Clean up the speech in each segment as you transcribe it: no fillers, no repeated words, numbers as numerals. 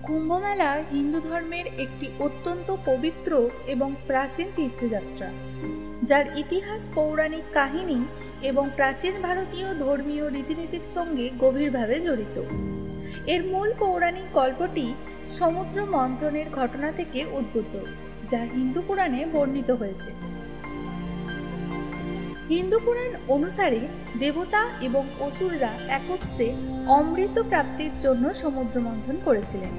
কুম্ভমেলা হিন্দু ধর্মের একটি অত্যন্ত পবিত্র এবং প্রাচীন তীর্থযাত্রা, যার ইতিহাস পৌরাণিক কাহিনী এবং প্রাচীন ভারতীয় ধর্মীয় রীতিনীতির সঙ্গে গভীরভাবে জড়িত। এর মূল পৌরাণিক গল্পটি সমুদ্র মন্থনের ঘটনা থেকে উদ্ভূত, যা হিন্দু পুরাণে বর্ণিত হয়েছে। হিন্দু পুরাণ অনুসারে দেবতা এবং অসুররা একত্রে অমৃত প্রাপ্তির জন্য সমুদ্র মন্থন করেছিলেন।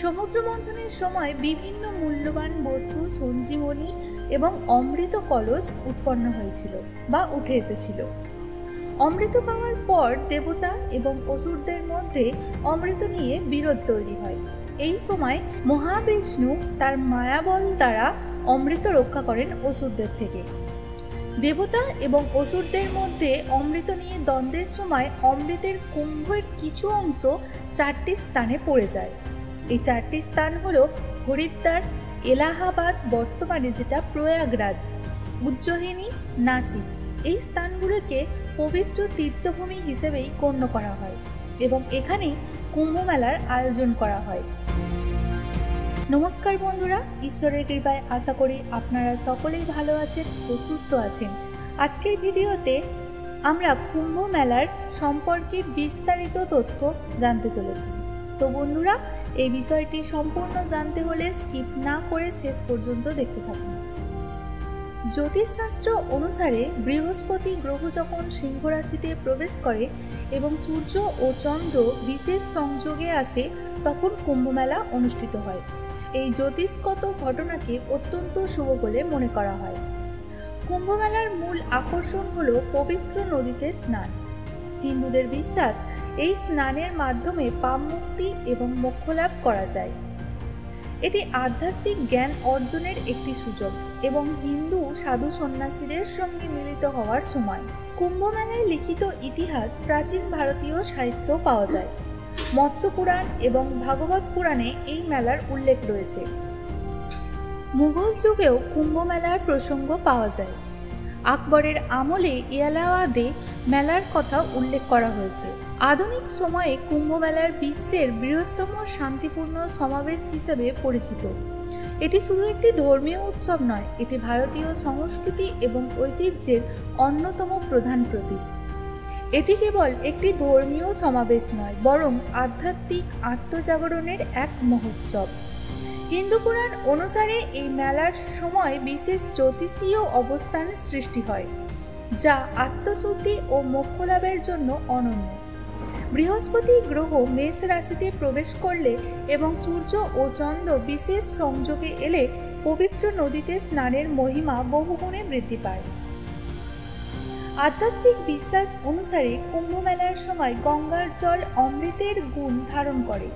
সমুদ্র মন্থনের সময় বিভিন্ন মূল্যবান বস্তু, সঞ্জীবনী এবং অমৃত কলস উৎপন্ন হয়েছিল বা উঠে এসেছিল। অমৃত পাওয়ার পর দেবতা এবং অসুরদের মধ্যে অমৃত নিয়ে বিরোধ তৈরি হয়। এই সময় মহাবিষ্ণু তার মায়াবল দ্বারা অমৃত রক্ষা করেন অসুরদের থেকে। দেবতা এবং অসুরদের মধ্যে অমৃত নিয়ে দ্বন্দ্বের সময় অমৃতের কুম্ভের কিছু অংশ 4টি স্থানে পড়ে যায়। এই 4টি স্থান হলো হরিদ্বার, এলাহাবাদ, বর্তমানে যেটা প্রয়াগরাজ, উজ্জয়িনী, নাসিক। এই স্থানগুলোকে পবিত্র তীর্থভূমি হিসেবেই গণ্য করা হয় এবং এখানেই কুম্ভ মেলার আয়োজন করা হয়। নমস্কার বন্ধুরা, ঈশ্বরের কৃপায় আশা করি আপনারা সকলেই ভালো আছেন ও সুস্থ আছেন। আজকের ভিডিওতে আমরা কুম্ভ মেলার সম্পর্কে বিস্তারিত তথ্য জানতে চলেছি। তো বন্ধুরা, এই বিষয়টি সম্পূর্ণ জানতে হলে স্কিপ না করে শেষ পর্যন্ত দেখতে থাকুন। জ্যোতিষশাস্ত্র অনুসারে বৃহস্পতি গ্রহ যখন সিংহ রাশিতে প্রবেশ করে এবং সূর্য ও চন্দ্র বিশেষ সংযোগে আসে, তখন কুম্ভ মেলা অনুষ্ঠিত হয়। এই জ্যোতিষগত ঘটনাকে অত্যন্ত শুভ বলে মনে করা হয়। কুম্ভ মেলার মূল আকর্ষণ হলো পবিত্র নদীতে স্নান। হিন্দুদের বিশ্বাস, এই স্নানের মাধ্যমে পাপ মুক্তি এবং মোক্ষ লাভ করা যায়। এটি আধ্যাত্মিক জ্ঞান অর্জনের একটি সুযোগ এবং হিন্দু সাধু সন্ন্যাসীদের সঙ্গে মিলিত হওয়ার সময়। কুম্ভ মেলায় লিখিত ইতিহাস প্রাচীন ভারতীয় সাহিত্য পাওয়া যায়। মৎস্য পুরাণ এবং ভাগবত পুরাণে এই মেলার উল্লেখ রয়েছে। মুঘল যুগেও কুম্ভ মেলার প্রসঙ্গ পাওয়া যায়। আকবরের আমলে এলাহাবাদে মেলার কথা উল্লেখ করা হয়েছে। আধুনিক সময়ে কুম্ভ মেলার বিশ্বের বৃহত্তম শান্তিপূর্ণ সমাবেশ হিসেবে পরিচিত। এটি শুধু একটি ধর্মীয় উৎসব নয়, এটি ভারতীয় সংস্কৃতি এবং ঐতিহ্যের অন্যতম প্রধান প্রতীক। এটি কেবল একটি ধর্মীয় সমাবেশ নয়, বরং আধ্যাত্মিক আত্মজাগরণের এক মহোৎসব। হিন্দু পুরাণ অনুসারে এই মেলার সময় বিশেষ জ্যোতিষীয় অবস্থান সৃষ্টি হয়, যা আত্মশুদ্ধি ও মোক্ষ লাভের জন্য অনন্য। বৃহস্পতি গ্রহ মেষ রাশিতে প্রবেশ করলে এবং সূর্য ও চন্দ্র বিশেষ সংযোগে এলে পবিত্র নদীতে স্নানের মহিমা বহুগুণে বৃদ্ধি পায়। আধ্যাত্মিক বিশ্বাস অনুসারে কুম্ভ মেলার সময় গঙ্গার জল অমৃতের গুণ ধারণ করে।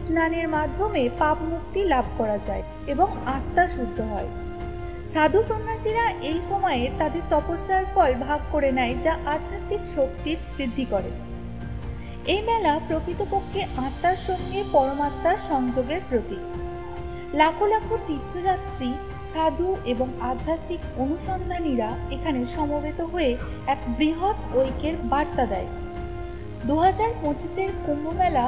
স্নানের মাধ্যমে পাপ মুক্তি লাভ করা যায় এবং আত্মা শুদ্ধ হয়। সাধু সন্ন্যাসীরা এই সময়ে তাদের তপস্যার ফল ভাগ করে নেয়, যা আধ্যাত্মিক শক্তির বৃদ্ধি করে। এই মেলা প্রকৃতপক্ষে আত্মার সঙ্গে পরমাত্মার সংযোগের প্রতীক। লাখো লাখো তীর্থযাত্রী, সাধু এবং আধ্যাত্মিক অনুসন্ধানীরা এখানে সমবেত হয়ে এক বৃহৎ ঐক্যের বার্তা দেয়। 2025-এর কুম্ভ মেলা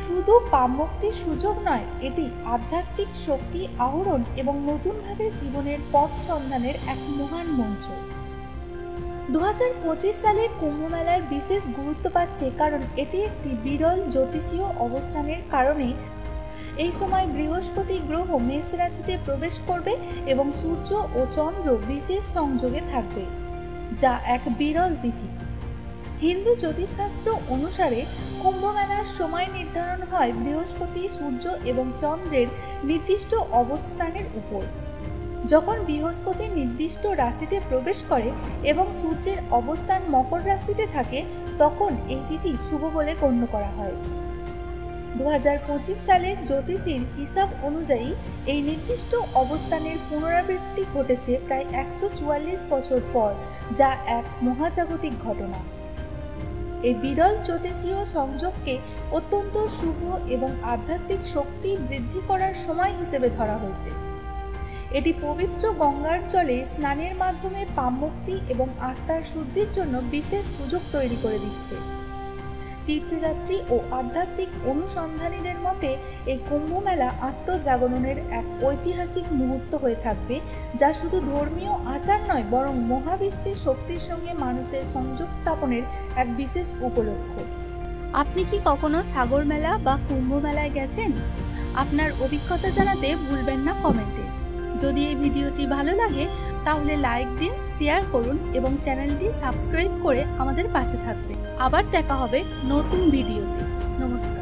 শুধু পাপ মুক্তির সুযোগ নয়, এটি আধ্যাত্মিক শক্তি আহরণ এবং নতুনভাবে জীবনের পথ সন্ধানের এক মহান মঞ্চ। 2025 সালের কুম্ভ মেলার বিশেষ গুরুত্ব পাচ্ছে কারণ এটি একটি বিরল জ্যোতিষীয় অবস্থানের কারণে। এই সময় বৃহস্পতি গ্রহ মেষ রাশিতে প্রবেশ করবে এবং সূর্য ও চন্দ্র বিশেষ সংযোগে থাকবে, যা এক বিরল তিথি। হিন্দু জ্যোতিষশাস্ত্র অনুসারে কুম্ভ মেলার সময় নির্ধারণ হয় বৃহস্পতি, সূর্য এবং চন্দ্রের নির্দিষ্ট অবস্থানের উপর। যখন বৃহস্পতি নির্দিষ্ট রাশিতে প্রবেশ করে এবং সূর্যের অবস্থান মকর রাশিতে থাকে, তখন এই তিথি শুভ বলে গণ্য করা হয়। 2025 সালের জ্যোতিষীর হিসাব অনুযায়ী এই নির্দিষ্ট অবস্থানের পুনরাবৃত্তি ঘটেছে প্রায় 144 বছর পর, যা এক মহাজাগতিক ঘটনা। এই বিরল জ্যোতিষীয় সংযোগকে অত্যন্ত শুভ এবং আধ্যাত্মিক শক্তি বৃদ্ধি করার সময় হিসেবে ধরা হয়েছে। এটি পবিত্র গঙ্গার জলে স্নানের মাধ্যমে পাপ মুক্তি এবং আত্মার শুদ্ধির জন্য বিশেষ সুযোগ তৈরি করে দিচ্ছে। তীর্থযাত্রী ও আধ্যাত্মিক অনুসন্ধানীদের মতে এই কুম্ভ মেলা আত্মজাগরণের এক ঐতিহাসিক মুহূর্ত হয়ে থাকবে, যা শুধু ধর্মীয় আচার নয় বরং মহাবিশ্বের শক্তির সঙ্গে মানুষের সংযোগ স্থাপনের এক বিশেষ উপলক্ষ। আপনি কি কখনো সাগর মেলা বা কুম্ভ মেলায় গেছেন? আপনার অভিজ্ঞতা জানাতে ভুলবেন না কমেন্টে। যদি এই ভিডিওটি ভালো লাগে তাহলে লাইক দিন, শেয়ার করুন এবং চ্যানেলটি সাবস্ক্রাইব করে আমাদের পাশে থাকবেন। আবার দেখা হবে নতুন ভিডিওতে। নমস্কার।